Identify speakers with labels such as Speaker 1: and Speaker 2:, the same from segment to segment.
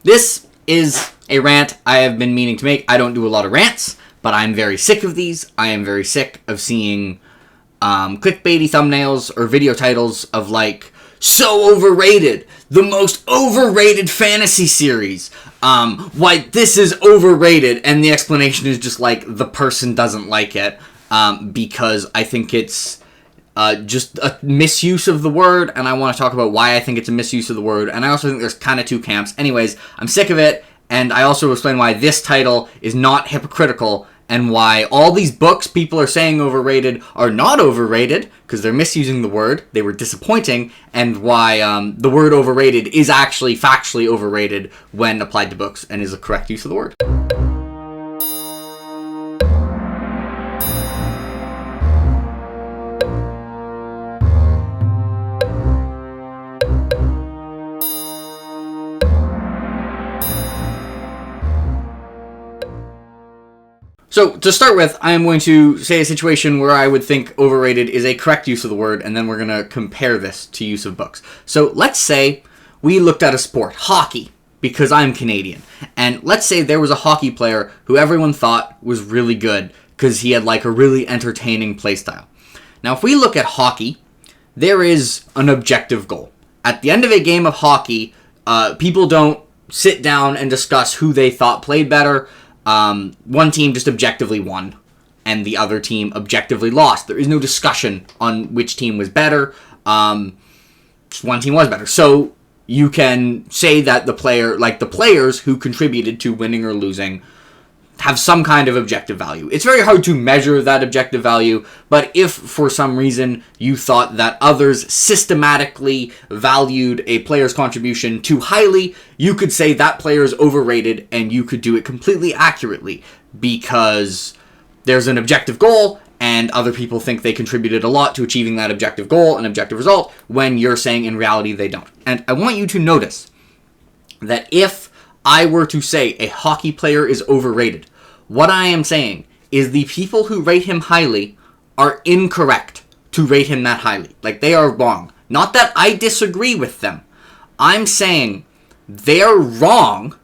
Speaker 1: This is a rant I have been meaning to make. I don't do a lot of rants, but I'm very sick of these. I am very sick of seeing clickbaity thumbnails or video titles of like, so overrated, the most overrated fantasy series. Why this is overrated, and the explanation is just like the person doesn't like it because I think it's just a misuse of the word, and I want to talk about why I think it's a misuse of the word, and I also think there's kind of two camps. Anyways, I'm sick of it, and I also explain why this title is not hypocritical, and why all these books people are saying overrated are not overrated, because they're misusing the word, they were disappointing, and why the word overrated is actually factually overrated when applied to books, and is a correct use of the word. So, to start with, I am going to say a situation where I would think overrated is a correct use of the word, and then we're going to compare this to use of books. So, let's say we looked at a sport, hockey, because I'm Canadian. And let's say there was a hockey player who everyone thought was really good, because he had like a really entertaining playstyle. Now, if we look at hockey, there is an objective goal. At the end of a game of hockey, people don't sit down and discuss who they thought played better. One team just objectively won, and the other team objectively lost. There is no discussion on which team was better. Just one team was better. So you can say that the players who contributed to winning or losing have some kind of objective value. It's very hard to measure that objective value, but if for some reason you thought that others systematically valued a player's contribution too highly, you could say that player is overrated, and you could do it completely accurately because there's an objective goal and other people think they contributed a lot to achieving that objective goal and objective result, when you're saying in reality they don't. And I want you to notice that if I were to say a hockey player is overrated, what I am saying is the people who rate him highly are incorrect to rate him that highly. Like, they are wrong. Not that I disagree with them. I'm saying they're wrong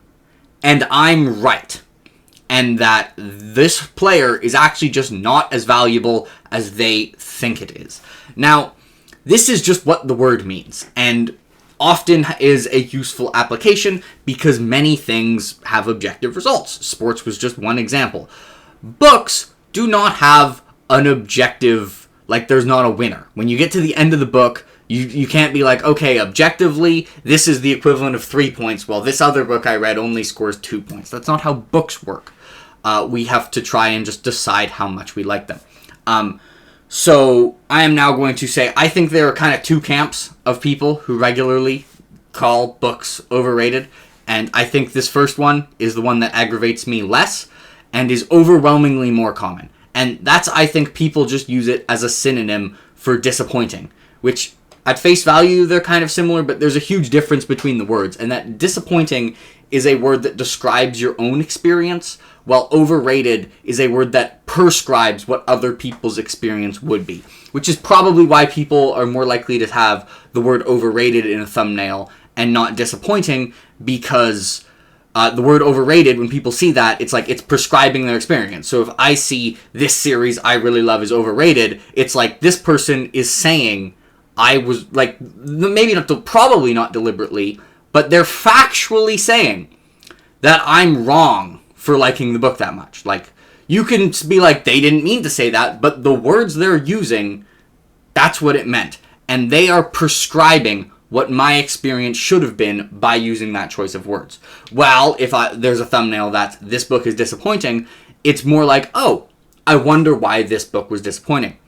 Speaker 1: and I'm right. And that this player is actually just not as valuable as they think it is. Now, this is just what the word means, and often is a useful application because many things have objective results. Sports was just one example. Books do not have an objective, like there's not a winner. When you get to the end of the book, you can't be like, okay, objectively, this is the equivalent of 3 points, while this other book I read only scores 2 points. That's not how books work. We have to try and just decide how much we like them. So I am now going to say I think there are kind of two camps of people who regularly call books overrated, and I think this first one is the one that aggravates me less and is overwhelmingly more common. And that's, I think, people just use it as a synonym for disappointing, which at face value they're kind of similar, but there's a huge difference between the words, and that disappointing is a word that describes your own experience, while overrated is a word that prescribes what other people's experience would be, which is probably why people are more likely to have the word overrated in a thumbnail and not disappointing, because the word overrated, when people see that, it's like it's prescribing their experience. So if I see this series I really love is overrated, it's like this person is saying I was like, maybe not, probably not deliberately, but they're factually saying that I'm wrong for liking the book that much. Like, you can be like, they didn't mean to say that, but the words they're using, that's what it meant. And they are prescribing what my experience should have been by using that choice of words. Well, if there's a thumbnail that this book is disappointing, it's more like, oh, I wonder why this book was disappointing.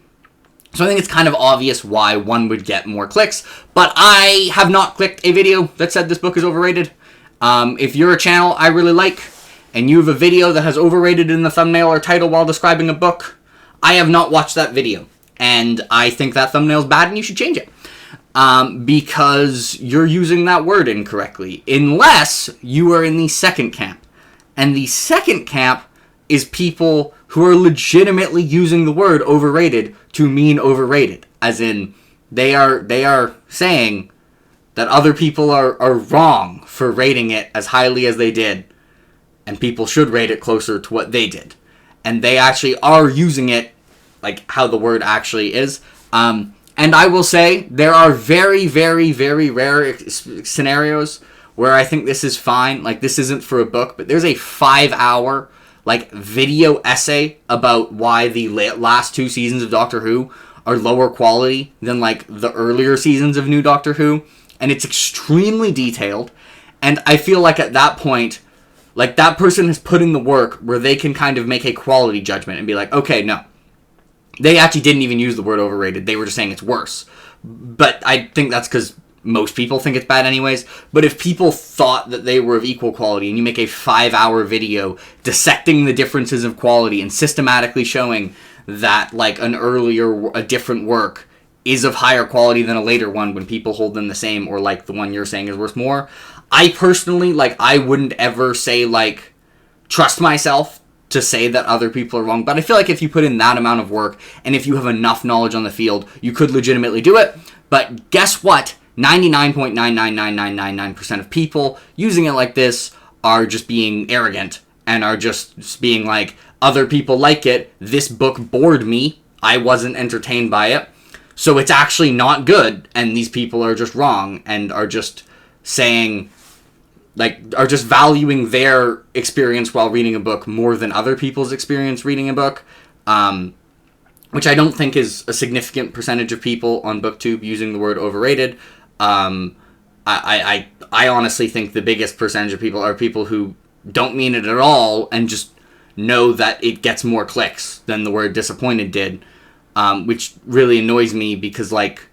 Speaker 1: So I think it's kind of obvious why one would get more clicks, but I have not clicked a video that said this book is overrated. If you're a channel I really like, and you have a video that has overrated in the thumbnail or title while describing a book, I have not watched that video, and I think that thumbnail is bad and you should change it. Because you're using that word incorrectly, unless you are in the second camp. And the second camp is people who are legitimately using the word overrated to mean overrated. As in, they are saying, that other people are wrong for rating it as highly as they did, and people should rate it closer to what they did. And they actually are using it like how the word actually is. And I will say there are very, very, very rare scenarios where I think this is fine. Like, this isn't for a book, but there's a 5-hour like video essay about why the last 2 seasons of Doctor Who are lower quality than like the earlier seasons of New Doctor Who, and it's extremely detailed. And I feel like at that point, like, that person has put in the work where they can kind of make a quality judgment and be like, okay, no, they actually didn't even use the word overrated, they were just saying it's worse. But I think that's because most people think it's bad anyways. But if people thought that they were of equal quality, and you make a 5-hour video dissecting the differences of quality and systematically showing that like a different work is of higher quality than a later one when people hold them the same, or like the one you're saying is worth more, I personally, like, I wouldn't ever say, like, trust myself to say that other people are wrong. But I feel like if you put in that amount of work, and if you have enough knowledge on the field, you could legitimately do it. But guess what? 99.99999% of people using it like this are just being arrogant and are just being like, other people like it, this book bored me, I wasn't entertained by it, so it's actually not good, and these people are just wrong and are just saying, like, are just valuing their experience while reading a book more than other people's experience reading a book, which I don't think is a significant percentage of people on BookTube using the word overrated. I honestly think the biggest percentage of people are people who don't mean it at all and just know that it gets more clicks than the word disappointed did, which really annoys me because, like,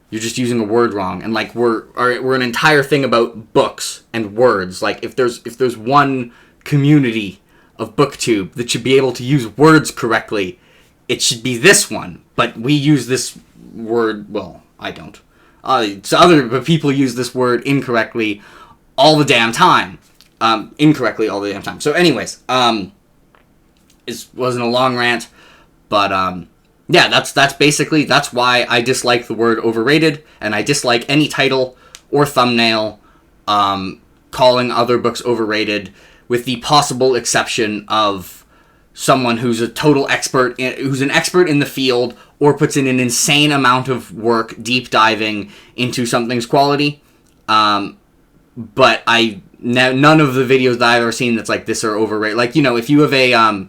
Speaker 1: you're just using a word wrong. And, like, we're an entire thing about books and words. Like, if there's one community of BookTube that should be able to use words correctly, it should be this one. But we use this word, well, I don't. But people use this word incorrectly all the damn time. Incorrectly all the damn time. So anyways, it wasn't a long rant, but yeah, that's basically, that's why I dislike the word overrated, and I dislike any title or thumbnail calling other books overrated, with the possible exception of someone who's a total expert, who's an expert in the field, or puts in an insane amount of work deep diving into something's quality. But none of the videos that I've ever seen that's like this are overrated. Like, you know, if you have a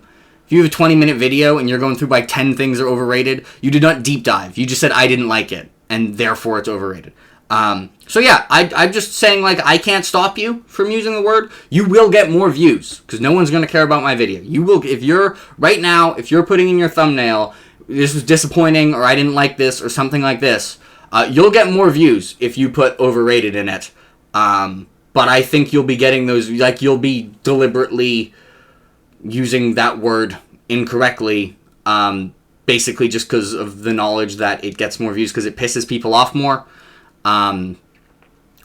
Speaker 1: 20-minute video and you're going through like 10 things that are overrated, you did not deep dive. You just said, I didn't like it, and therefore it's overrated. So yeah, I'm just saying, like, I can't stop you from using the word. You will get more views, because no one's going to care about my video. You will, if you're putting in your thumbnail, this was disappointing, or I didn't like this, or something like this, you'll get more views if you put overrated in it. But I think you'll be getting those, like, you'll be deliberately using that word incorrectly, basically just because of the knowledge that it gets more views, because it pisses people off more.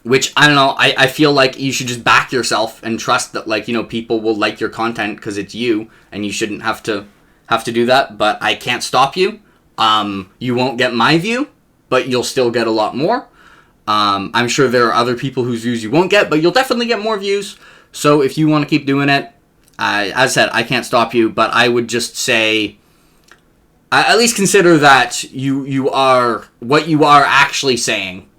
Speaker 1: Which, I don't know, I feel like you should just back yourself and trust that, like, you know, people will like your content because it's you, and you shouldn't have to do that. But I can't stop you. You won't get my view, but you'll still get a lot more. I'm sure there are other people whose views you won't get, but you'll definitely get more views. So if you want to keep doing it, as I said, I can't stop you, but I would just say, at least consider that you are what you are actually saying,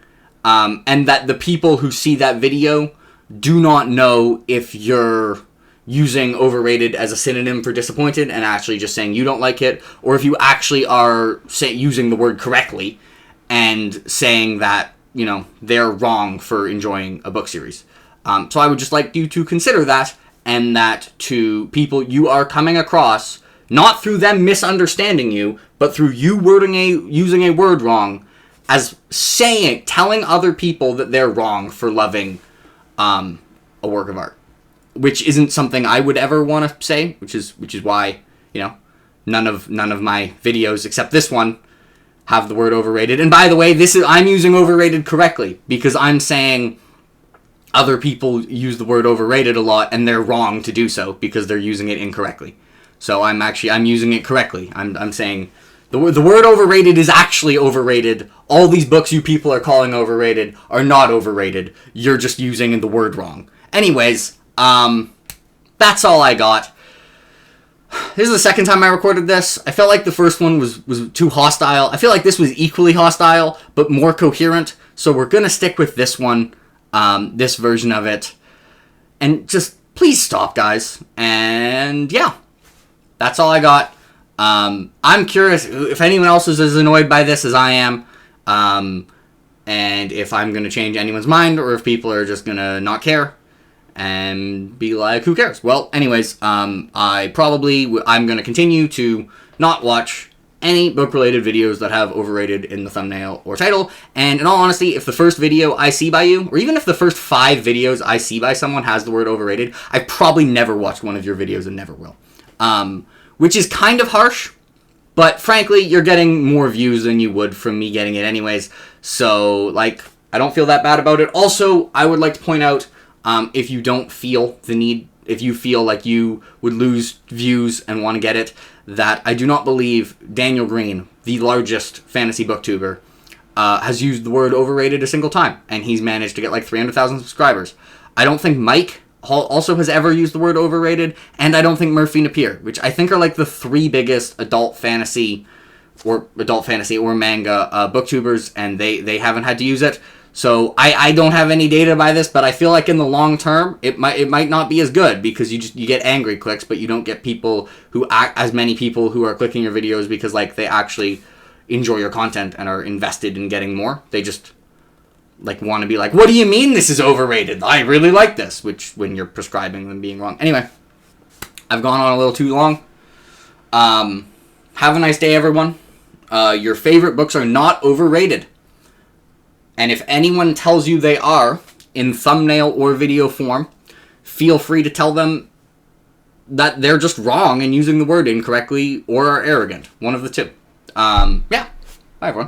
Speaker 1: and that the people who see that video do not know if you're using overrated as a synonym for disappointed and actually just saying you don't like it, or if you actually are using the word correctly and saying that, you know, they're wrong for enjoying a book series. So I would just like you to consider that, and that to people you are coming across, not through them misunderstanding you, but through you using a word wrong, as telling other people that they're wrong for loving a work of art, which isn't something I would ever want to say, which is why, you know, none of my videos except this one have the word overrated. And by the way, I'm using overrated correctly, because I'm saying other people use the word overrated a lot and they're wrong to do so because they're using it incorrectly. So I'm using it correctly. I'm saying The word overrated is actually overrated. All these books you people are calling overrated are not overrated. You're just using the word wrong. Anyways, that's all I got. This is the second time I recorded this. I felt like the first one was too hostile. I feel like this was equally hostile, but more coherent. So we're going to stick with this one, this version of it. And just, please stop, guys. And yeah, that's all I got. I'm curious if anyone else is as annoyed by this as I am. And if I'm going to change anyone's mind, or if people are just going to not care and be like, who cares? Well, anyways, I'm going to continue to not watch any book-related videos that have overrated in the thumbnail or title. And in all honesty, if the first video I see by you, or even if the first 5 videos I see by someone has the word overrated, I probably never watched one of your videos and never will. Which is kind of harsh, but frankly, you're getting more views than you would from me getting it anyways. So, like, I don't feel that bad about it. Also, I would like to point out, if you don't feel the need, if you feel like you would lose views and want to get it, that I do not believe Daniel Green, the largest fantasy booktuber, has used the word overrated a single time, and he's managed to get like 300,000 subscribers. I don't think Mike also has ever used the word overrated, and I don't think Murphy Napier, which I think are like the 3 biggest adult fantasy or manga booktubers, and they haven't had to use it. So I don't have any data by this, but I feel like in the long term it might not be as good, because you get angry clicks, but you don't get as many people who are clicking your videos because like they actually enjoy your content and are invested in getting more. They just like want to be like, what do you mean this is overrated? I really like this, which when you're prescribing them being wrong. Anyway, I've gone on a little too long. Have a nice day, everyone. Your favorite books are not overrated. And if anyone tells you they are, in thumbnail or video form, feel free to tell them that they're just wrong and using the word incorrectly or are arrogant. One of the two. Yeah. Bye, everyone.